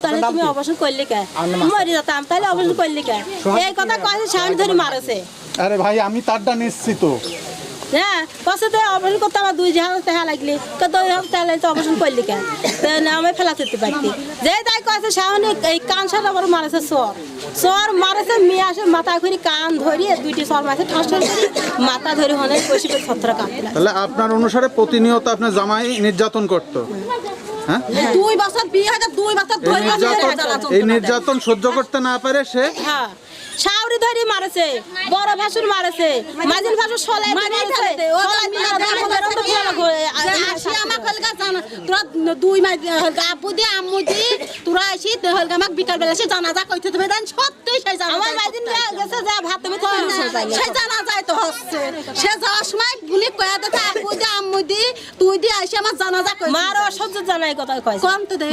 তাহলে তুমি অপারেশন করলে কে মরে যেতাম তাহলে অপারেশন করলে কে এই কথা কয়েছে সামনে ধরে মারেছে আরে ভাই আমি তারটা নিশ্চিত হ্যাঁ কষ্টতে অপারেশন করতে আমার 2,000 টাকা লাগলে 2,000 টাকা লাগলে অপারেশন করলি কে আমি ফেলা যেতে পারতি যে তাই কয়েছে সামনে এই কান সার আবার মারেছে সর মারেছে মেয়ে আসে মাথা করে কান ধরিয়ে 2টি সর মারছে ঠাস ঠাস করে মাথা ধরে হনে কষি করে ছত্রা কাটতে তাহলে আপনার অনুসারে প্রতিনিয়ত আপনার জামাই নির্যাতন করতো হ্যাঁ 2 বছর বিয়ে হয়ে 2 বছর এই নির্যাতন সহ্য করতে না পারে সে হ্যাঁ শাওরি ধরে মারেছে বড় ভাসুর মারেছে মাঝিল ভাসুর সলাই মারেছে আমার কলকা জানা তোরা 2 মাস আপু দি আম্মু দি তোরা আসি হলকা আমাক বিকাল বেলা সে জানাজা কইতে তুমি দেন সত্যি সেই জানা আমার মাঝিল গেছে যা ভাত তুমি সে জানা যায় তো হচ্ছে সে যাওয়ার সময় গুলি কয়া দিতে আপু দি আম্মু দি তুই দি আসি আমার জানাজা কই মারো সহ্য জানাই কথা কয় কম তো দে